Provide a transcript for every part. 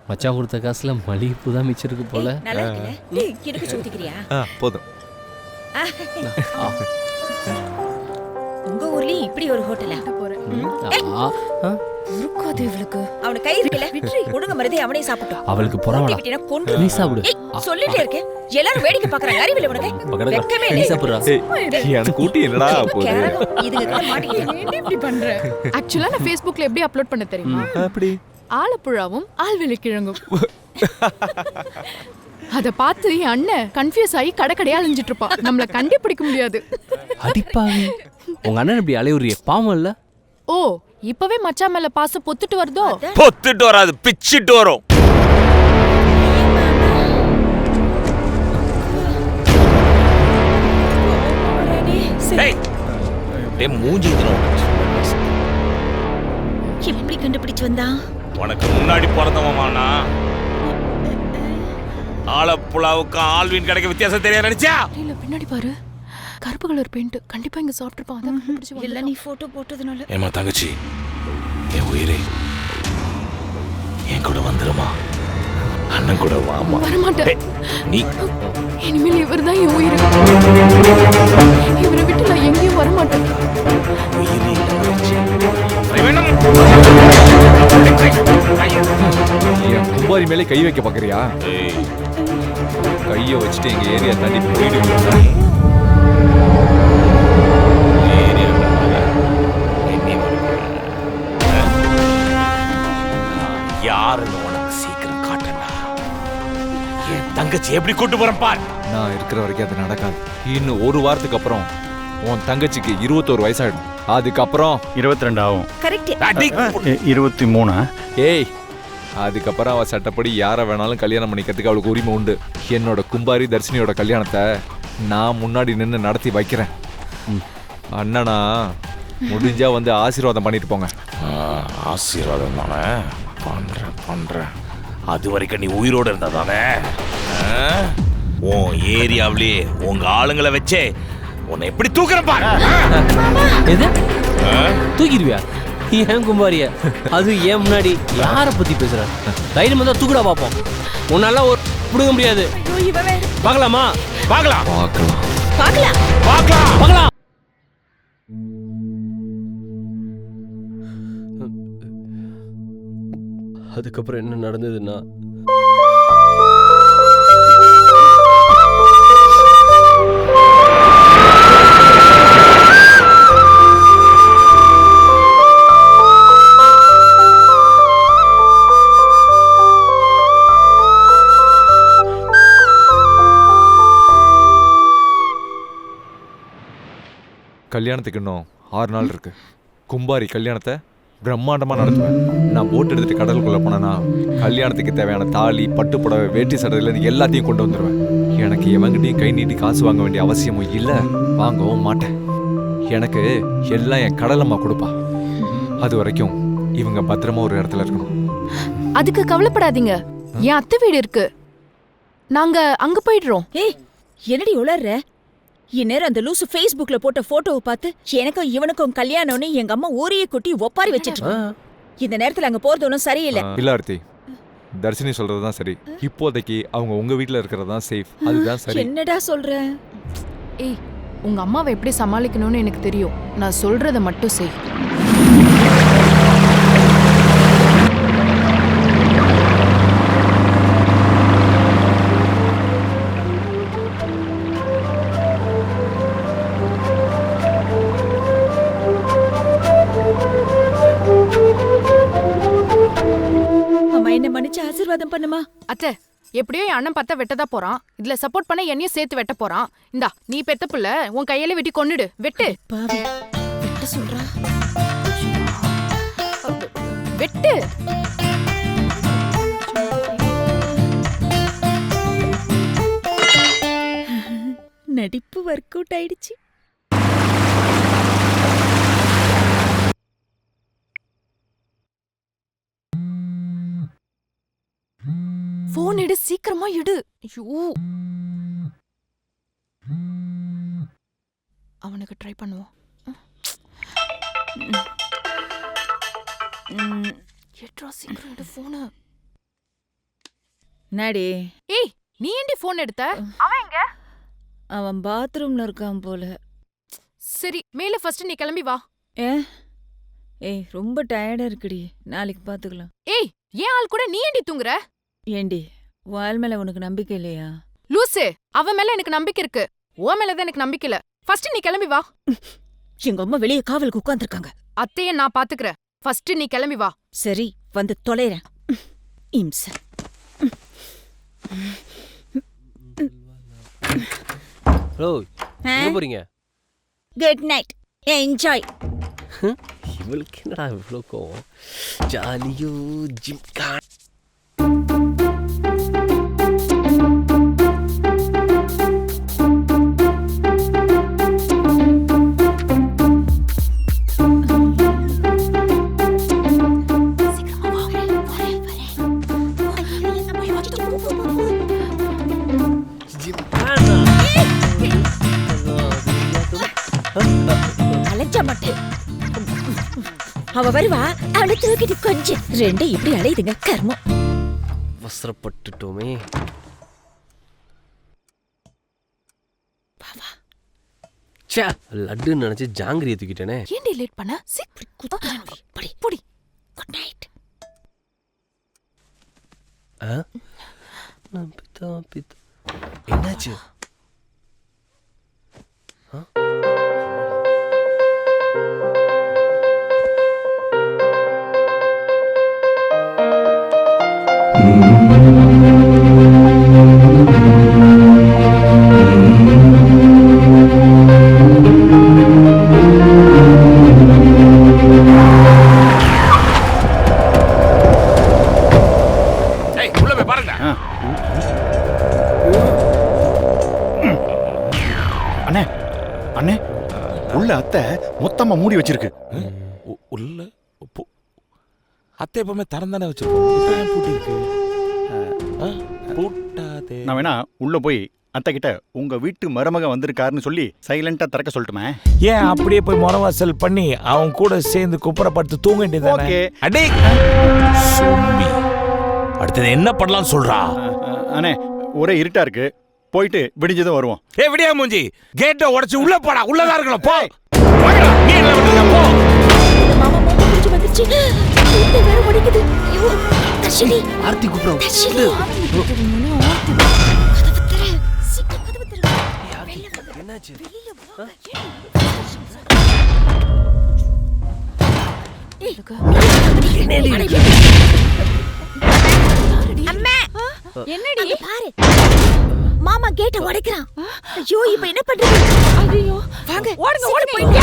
மச்சான் கொடுத்த காசுல மளிகைப்பூ தான் மிச்சிருக்கு போல. நல்லா இருக்குல்ல? டேய் கிடுக்கு ஊத்திக்கிறியா? போதும். உங்க ஊர்லயும் இப்படி ஒரு ஹோட்டலா? இருக்காது இவளுக்கு. அவன கை இருக்குல விட்ரி கொடுங்க மருதே அவனே சாப்பிட்டோம். அவளுக்கு பொறாமடா. நீ சாப்பிடு. சொல்லிட்டே இருக்கே எல்லாரும் வேடிக்கை பார்க்கறாங்க. அறிவில உனக்கு வெக்கமே நீ இல்ல. சாப்பிடுறா. எனக்கு கூட்டி என்னடா போகுது? இதுங்க மாட்டிக்கிட்டு என்ன இப்படி பண்ற? ஆக்சுவலா நான் Facebookல எப்படி அப்லோட் பண்ண தெரியுமா? அப்படி ஆலப்புழாவும் ஆழ்வெளி கிழங்கும். அத பார்த்து என் அண்ணன் கன்ஃபியூஸ் ஆகி கடைக்கடையா அலைஞ்சிட்டு இருப்பான். நம்மள கண்டுபிடிக்க முடியாது. அடிப்பாவி. உங்க அண்ணன் இப்படி அலையுறியே பாவம் இல்ல? ஓ இப்பவே மச்சான் மேல பாசம் பொத்துட்டு வருதோ? பொத்துட்டு வராது, பிச்சிட்டு வரும். மூஞ்சி எப்படி கண்டுபிடிச்சு வந்தா? உனக்கு முன்னாடி பிறந்தவமானா ஆலப்புழாவுக்கு ஆல்வின் கிடைக்க வித்தியாசம் தெரியாது நினைச்சா? இல்ல பின்னாடி பாரு, கருப்பு கலர் பெயிண்ட். கண்டிப்பா இங்க சாப்பிட்டுருப்பான். அத கண்டுபிடிச்சு இல்ல நீ போட்டோ போட்டதுனால. ஏமா தங்கச்சி, என் உயிரே என் கூட வந்துருமா? அண்ணன் கூட வாமா. வரமாட்டேன். நீ இனிமேல் இவர்தான் என் உயிர். இவரை விட்டு நான் எங்கேயும் வரமாட்டேன். என் கும்பாரி மேலே கை வைக்க பாக்குறியா? கைய வச்சுட்டு எங்க ஏரியா தாண்டி போயிடுவீங்க. யாருன்னு உனக்கு சீக்கிரம் காட்டண்டா. என் தங்கச்சி எப்படி கூட்டு போறேன் பார். நான் இருக்கிற வரைக்கும் அது நடக்காது. இன்னும் ஒரு வாரத்துக்கு அப்புறம் உன் தங்கச்சிக்கு 21 வயசாயிடும். அதுக்கப்புறம் 22 ஆகும். கரெக்ட். 23. ஏய், அதுக்கப்புறம் அவ சட்டப்படி யாரை வேணாலும் கல்யாணம் பண்ணிக்கிறதுக்கு அவளுக்கு உரிமை உண்டு. என்னோட கும்பாரி தர்ஷினியோட கல்யாணத்தை நான் முன்னாடி நின்று நடத்தி வைக்கிறேன். அண்ணனா முடிஞ்சா வந்து ஆசீர்வாதம் பண்ணிட்டு போங்க. ஆசீர்வாதம் தானே பண்றேன். அது வரைக்கும் நீ உயிரோடு இருந்தா தானே உன் ஏரியாவிலேயே உங்க ஆளுங்களை வச்சே உன்னை எப்படி தூக்குறேன் பாரு. எது தூக்கிடுவியா? ஏன் கும்பாரிய? அது ஏன் முன்னாடி யாரை பத்தி பேசுற? தைரியம் தான் தூக்குடா பாப்போம். உன்னால ஒரு புடுங்க முடியாது. பார்க்கலாமா? பார்க்கலாம். அதுக்கப்புறம் என்ன நடந்ததுன்னா, கல்யாணத்துக்கு இன்னும் 6 நாள் இருக்கு. கும்பாரி கல்யாணத்தை பிரம்மாண்டமாக நடத்துவேன். நான் போட் எடுத்துட்டு கடலுக்குள்ளே போனேன்னா கல்யாணத்துக்கு தேவையான தாலி, பட்டு புடவை, வேட்டி சட்டையிலேருந்து எல்லாத்தையும் கொண்டு வந்துடுவேன். எனக்கு எவங்கிட்டையும் கை நீட்டி காசு வாங்க வேண்டிய அவசியமும் இல்லை, வாங்கவும் மாட்டேன். எனக்கு எல்லாம் என் கடலம்மா கொடுப்பா. அது வரைக்கும் இவங்க பத்திரமா ஒரு இடத்துல இருக்கணும். அதுக்கு கவலைப்படாதீங்க, என் அத்தை வீடு இருக்கு. நாங்க அங்க போயிடுறோம். ஏய் என்னடி உளர்ற? இந்நேரம் அந்த லூசு Facebookல போட்ட போட்டோவை பார்த்து எனக்கும் இவனுக்கும் கல்யாணம்னு எங்க அம்மா ஊரையே கொட்டி ஒப்பாரி வச்சிட்டு. இந்த நேரத்துல அங்க போறது ஒன்றும் சரியில்லை. இல்ல ஆர்த்தி, தர்ஷினி சொல்றதுதான் சரி. இப்போதைக்கு அவங்க உங்க வீட்டுல இருக்கிறது தான் சேஃப். அதுதான் சரி. என்னடா சொல்ற? ஏய், உங்க அம்மாவை எப்படி சமாளிக்கணும்னு எனக்கு தெரியும். நான் சொல்றத மட்டும் செய். ஆசீர்வாதம் பண்ணுமா? அத்தை, எப்படியோ என் அண்ணன் பத்த வெட்டதா போறான். இதுல சப்போர்ட் பண்ண என்னையும் சேர்த்து வெட்ட போறான். இந்தா நீ பெத்த புள்ள உன் கையில வெட்டி கொன்னுடு. வெட்டு. பாவி வெட்ட சொல்றா. வெட்டு. நடிப்பு ஒர்க் அவுட் ஆயிடுச்சு. போன் எடு, சீக்கிரமா எடு. ஐயோ, அவனுக்கு ட்ரை பண்ணுவோம். எட்ரா சீக்கிரம் எடு போன. என்னடி? ஏய் நீ ஏண்டி போன் எடுத்த? அவன் எங்க? அவன் பாத்ரூம்ல இருக்கான் போல. சரி மேல ஃபர்ஸ்ட் நீ கிளம்பி வா. ஏய் ரொம்ப டயர்டா இருக்குடி, நாளைக்கு பாத்துக்கலாம். ஏய் ஏன் ஆள் கூட நீ ஏண்டி தூங்குற? ஏண்டி வால் மேல உனக்கு நம்பிக்கை இல்லையா? லூசு, அவன் மேல எனக்கு நம்பிக்கை இருக்கு, ஓ மேலதான் எனக்கு நம்பிக்கை இல்ல. ஃபர்ஸ்ட் நீ கிளம்பி வா. எங்க அம்மா வெளியே காவலுக்கு உட்கார்ந்துருக்காங்க. அத்தைய நான் பாத்துக்கிறேன், ஃபர்ஸ்ட் நீ கிளம்பி வா. சரி வந்து தொலைறேன். இம்ச. ஹலோ, எங்க போறீங்க? Good night, enjoy. இவளுக்கு என்னடா இவ்வளோ கோவம்? ஜாலியோ ஜிம்கா. அலைஞ்ச மாட்டேன். அவ வருவா, அவளை தூக்கிட்டு கொஞ்சம் ரெண்டு இப்படி அலையுதுங்க கர்மம். அவசரப்பட்டுட்டோமே. ச்சே, லட்டுன்னு நினைச்சு ஜாங்கிரியை தூக்கிட்டேனே. ஏண்டி லேட் பண்ண? படி புடி. Good night. என்னாச்சு? அண்ணே அண்ணே, உள்ள அத்தை மொத்தமா மூடி வச்சிருக்கு. உள்ள அத்தை எப்பவுமே திறந்தானே வச்சிருக்கோம், பூட்டி இருக்கு. பூட்டாதே. நான் வேணா உள்ள போய் அத்தை கிட்ட உங்க வீட்டு மருமக வந்திருக்காருன்னு சொல்லி சைலண்டா திறக்க சொல்லட்டுமே? ஏன் அப்படியே போய் முறவாசல் பண்ணி அவன் கூட சேர்ந்து குப்புறப்படுத்து தூங்க வேண்டியதானே? ஓகே. அடே சும்மி, அடுத்தது என்ன பண்ணலாம் சொல்றா? அண்ணே ஒரே இருட்டா இருக்கு, போயிட்டு விடிஞ்சதும் வருவோம். ஏ விடியா மூஞ்சி, கேட்டை உடைச்சு உள்ள போடா, உள்ளதா இருக்கணும். போ நீ என்ன பண்றீங்க? போ. மாமா மோம குடிச்சு வந்துச்சு. இந்த வேற ஓடிக்குது. ஐயோ தர்ஷினி, ஆர்த்தி கூப்பிடுறோம். தர்ஷினி. கதவு திற. என்னாச்சு? அம்மா, என்னடி பாரு, மாமா கேட்ட உடைக்கிறான். ஐயோ இப்ப என்ன பண்றது? ஐயோ வாங்க ஓடுங்க ஓடி போயிட்டு.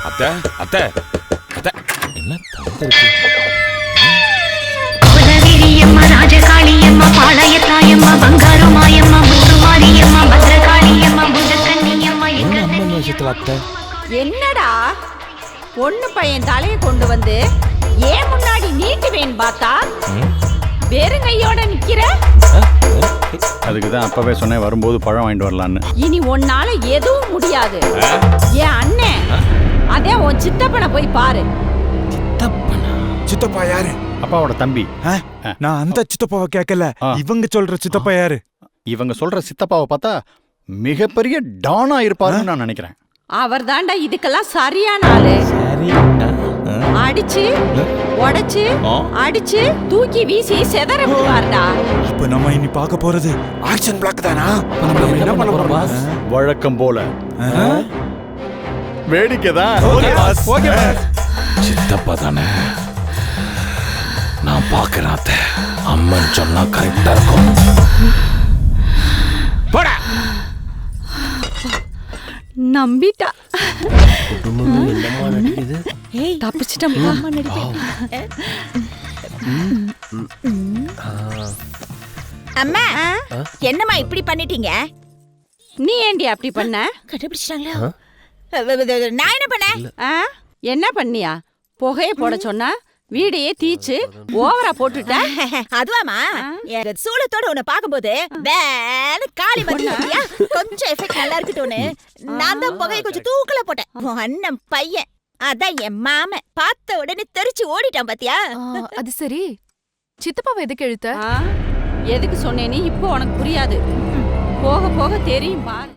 அத்தை அத்தை அத்தை, என்ன தந்து இருக்கு? குலவீரியம்மா, ராஜகாளியம்மா, பாளையத்தாயம்மா, பங்காரு மாயம்மா, முத்துமாரியம்மா, பத்ரகாளியம்மா, புதக்கன்னியம்மா, அம்மன் விஷயத்துல அத்தை என்னடா பொண்ணு பையன் தலையை கொண்டு வந்து ஏன் முன்னாடி நீட்டுவேன் பார்த்தா வெறுங்கையோட நிக்கிற? அதுக்கு தான் அப்பவே சொன்னேன் வரும்போது பழம் வாங்கிட்டு வரலான்னு. இனி உன்னால எதுவும் முடியாது. என் அண்ணன் அதே உன் சித்தப்பனை போய் பாரு. சித்தப்பா யாரு? அப்பாவோட தம்பி. நான் அந்த சித்தப்பாவை கேட்கல, இவங்க சொல்ற சித்தப்பா யாரு? இவங்க சொல்ற சித்தப்பாவை பார்த்தா மிகப்பெரிய டானா இருப்பாருன்னு நான் நினைக்கிறேன். அவர் தாண்டா இதுக்கெல்லாம் சரியான ஆளு. அடிச்சு உடைச்சு அடிச்சு தூக்கி வீசி செதற விடுவார்டா. இப்ப நம்ம இனி பார்க்க போறது ஆக்ஷன் பிளாக் தானா? நம்ம என்ன பண்ண போறோம் பாஸ்? வழக்கம் போல வேடிக்கைதான். சித்தப்பா தானே, நான் பாக்குறேன் அத்தை. அம்மன் சொன்னா கரெக்டா இருக்கும். போடா. நம்பிட்டா. என்னமா நடிக்குது? ஏய் தப்பிச்சிட்டோம்ப்பா. அம்மா என்னம்மா இப்படி பண்ணிட்டீங்க? நீ ஏண்டி அப்படி பண்ண? கண்டுபிடிச்சிட்டாங்களா? நான் என்ன பண்ணேன்? என்ன பண்ணியா? புகைய போட சொன்னா வீடையே தீச்சு ஓவரா போட்டுட்ட. அதுவாமா என் சூளத்தோட உன்னை பாக்கும்போது வேற காளி மத்தியா கொஞ்சம் எஃபெக்ட் நல்லா இருக்கட்டும்னு நான் தான் புகையை கொஞ்சம் தூக்கல போட்டேன். உன் அண்ணன் பையன் அதான் என் மாமன் பார்த்த உடனே தெரிச்சு ஓடிட்டான் பாத்தியா. அது சரி, சித்தப்பாவை எதுக்கு இழுத்த? எதுக்கு சொன்னேன்னு இப்போ உனக்கு புரியாது, போக போக தெரியும் பாரு.